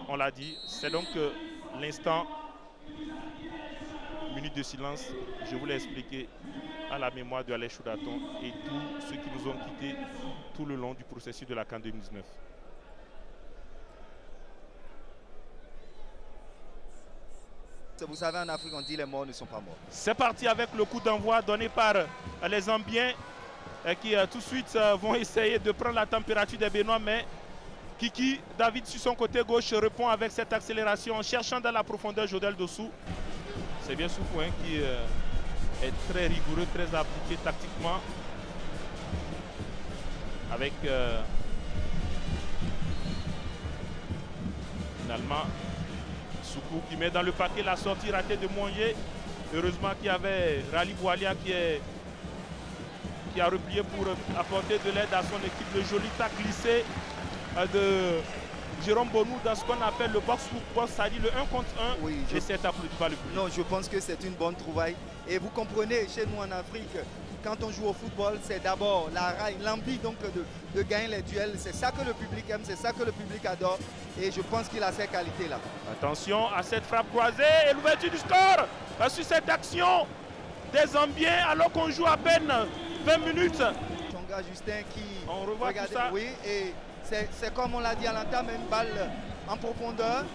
on l'a dit. C'est donc l'instant, minute de silence, je vous l'ai expliqué, à la mémoire de Alain Choudaton et tous ceux qui nous ont quittés tout le long du processus de la CAN 2019. Vous savez, en Afrique, on dit les morts ne sont pas morts. C'est parti avec le coup d'envoi donné par les Zambiens qui tout de suite vont essayer de prendre la température des Béninois, mais Kiki David sur son côté gauche répond avec cette accélération en cherchant dans la profondeur Jodel Dossou. C'est bien Soufou qui est très rigoureux, très appliqué tactiquement. Avec finalement Soukou qui met dans le paquet la sortie ratée de Monger. Heureusement qu'il y avait Rally Boualia qui a replié pour apporter de l'aide à son équipe. Le joli tac glissé de Jérôme Bonou dans ce qu'on appelle le box-to-box, c'est-à-dire le 1 contre 1. Oui, et c'est applaudi par le public. Non, je pense que c'est une bonne trouvaille. Et vous comprenez, chez nous en Afrique, quand on joue au football, c'est d'abord la raille, l'envie donc de gagner les duels. C'est ça que le public aime, c'est ça que le public adore. Et je pense qu'il a ces qualités-là. Attention à cette frappe croisée et l'ouverture du score sur cette action des Zambiens alors qu'on joue à peine 20 minutes. Tonga Justin qui... On revoit tout ça. Oui, et c'est comme on l'a dit à l'entame, une balle en profondeur.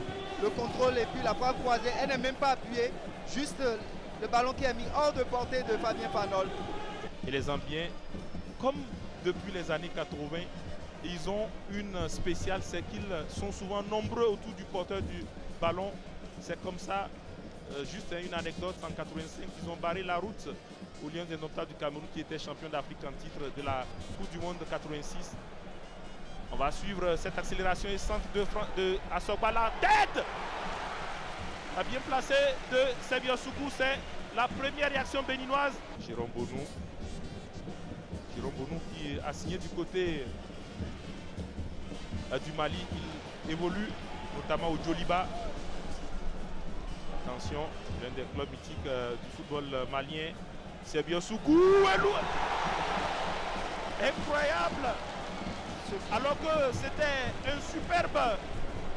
Le contrôle et puis la frappe croisée, elle n'est même pas appuyée. Juste le ballon qui est mis hors de portée de Fabien Fanol. Et les Zambiens, comme depuis les années 80, ils ont une spéciale, c'est qu'ils sont souvent nombreux autour du porteur du ballon. C'est comme ça, juste une anecdote, en 85, ils ont barré la route aux Lions Indomptables du Cameroun qui était champion d'Afrique en titre de la Coupe du Monde de 86. On va suivre cette accélération et centre de Assoba, la tête a bien placé de Sebia Soukou, c'est la première réaction béninoise. Jérôme Bonou qui a signé du côté du Mali, il évolue notamment au Djoliba. Attention, l'un des clubs mythiques du football malien, Sebia Soukou, incroyable, alors que c'était un superbe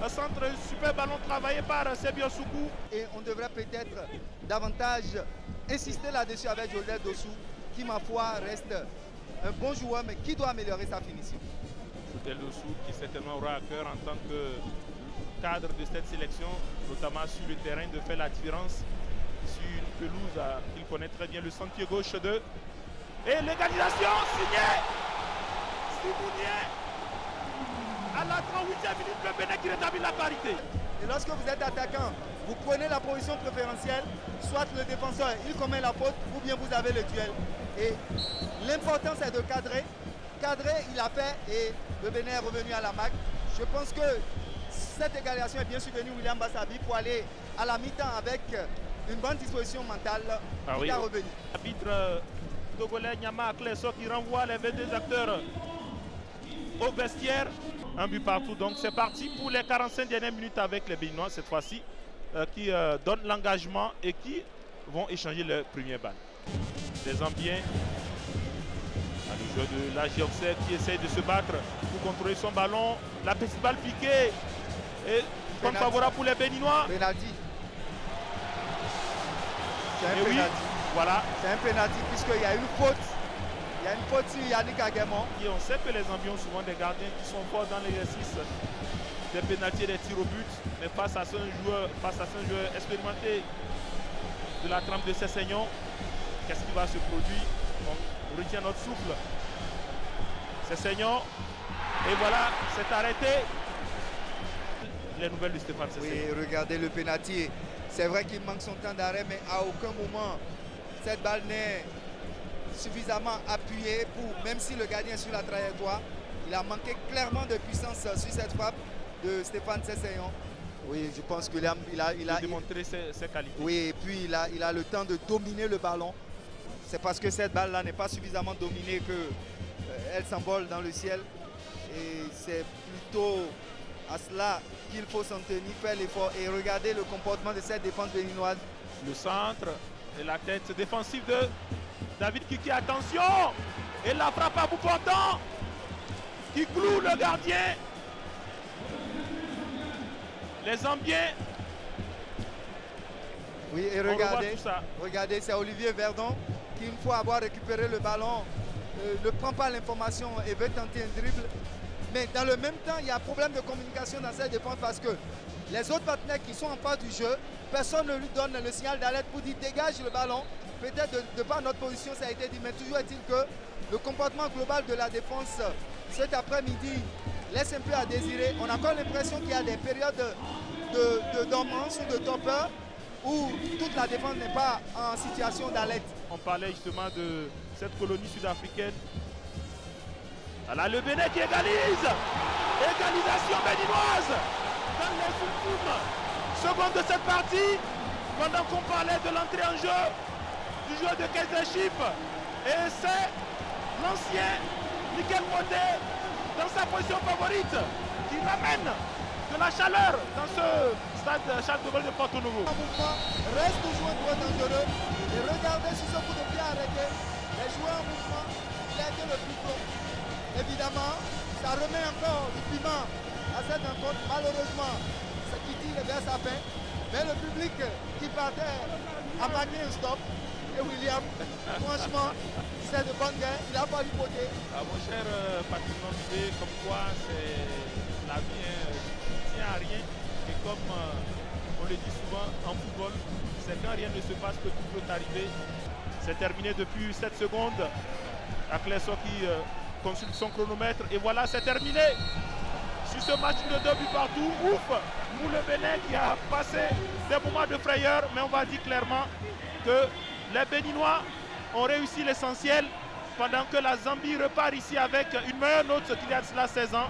centre, un super ballon travaillé par Sebia Soukou. Et on devrait peut-être davantage insister là-dessus avec Jodel Dossou, qui ma foi reste un bon joueur, mais qui doit améliorer sa finition. Jodel Dossou qui certainement aura à cœur en tant que cadre de cette sélection, notamment sur le terrain, de faire la différence sur une pelouse qu'il connaît très bien, le sentier gauche de... Et l'égalisation signée Simounier à la 38e minute, le Bénin qui rétablit la parité. Et lorsque vous êtes attaquant, vous prenez la position préférentielle, soit le défenseur il commet la faute ou bien vous avez le duel. Et l'important c'est de cadrer. Cadrer, il a fait et le Bénin est revenu à la marque. Je pense que cette égalisation est bien subvenue William Bassabi pour aller à la mi-temps avec une bonne disposition mentale. Il est revenu. L'arbitre togolais Nyama Akleso qui renvoie les 22 acteurs au vestiaire. Un but partout, donc c'est parti pour les 45 dernières minutes avec les Béninois cette fois-ci qui donnent l'engagement et qui vont échanger leur première balle. Les Zambiens, le joueur de la Géoxer qui essaye de se battre pour contrôler son ballon. La petite balle piquée et compte favorable pour les Béninois. Penalty. C'est un penalty. Oui, voilà. C'est un penalty puisqu'il y a une faute. Il y a une faute sur Yannick Aguemon. Et on sait que les Zambiens ont souvent des gardiens qui sont forts dans l'exercice des pénaltys et des tirs au but. Mais face à ce joueur expérimenté de la trempe de Cessignon, qu'est-ce qui va se produire? On retient notre souffle. Cessignon. Et voilà, c'est arrêté. Les nouvelles de Stéphane Cessignon. Oui, regardez le pénalty. C'est vrai qu'il manque son temps d'arrêt, mais à aucun moment cette balle n'est suffisamment appuyée pour, même si le gardien est sur la trajectoire, il a manqué clairement de puissance sur cette frappe de Stéphane Cessignon. Oui, je pense qu'il a démontré ses qualités. Oui, et puis il a le temps de dominer le ballon. C'est parce que cette balle-là n'est pas suffisamment dominée qu'elle s'envole dans le ciel. Et c'est plutôt à cela qu'il faut s'en tenir, faire l'effort. Et regardez le comportement de cette défense béninoise. Le centre et la tête défensive de David Kiki, attention. Et la frappe à bout portant qui cloue le gardien. Les Zambiens. Oui, et regardez, c'est Olivier Verdon qui, une fois avoir récupéré le ballon, ne prend pas l'information et veut tenter un dribble. Mais dans le même temps, il y a un problème de communication dans cette défense parce que les autres partenaires qui sont en face du jeu, personne ne lui donne le signal d'alerte pour dire dégage le ballon. Peut-être de par notre position, ça a été dit, mais toujours est-il que le comportement global de la défense cet après-midi laisse un peu à désirer. On a encore l'impression qu'il y a des périodes de dormance ou de torpeur où toute la défense n'est pas en situation d'alerte. On parlait justement de cette colonie sud-africaine. Voilà le Bénin qui égalise. Égalisation béninoise dans les ultimes secondes de cette partie. Pendant qu'on parlait de l'entrée en jeu du joueur de Kaizer Chiefs. Et c'est l'ancien Mikel Moté dans sa position favorite qui ramène de la chaleur dans ce stade Charles de Gaulle de Porto Novo. Le mouvement reste toujours un joueur dangereux. Et regardez sur ce coup de pied arrêté. Les joueurs en mouvement, il a été le plus gros. Évidemment, ça remet encore du piment à cette rencontre. Malheureusement, ce qui tire vers sa fin. Mais le public qui partait a marqué un stop. Et William, franchement, c'est de bonne guerre. Il a fallu voter. Mon cher Patrick Nombidé, comme quoi la vie ne tient à rien. Et comme on le dit souvent en football, c'est quand rien ne se passe que tout peut arriver. C'est terminé depuis 7 secondes. Akleso qui consulte son chronomètre. Et voilà, c'est terminé. Sur ce match de 2 buts partout, ouf pour le Bénin qui a passé des moments de frayeur. Mais on va dire clairement que les Béninois ont réussi l'essentiel pendant que la Zambie repart ici avec une meilleure note qu'il y a de cela 16 ans.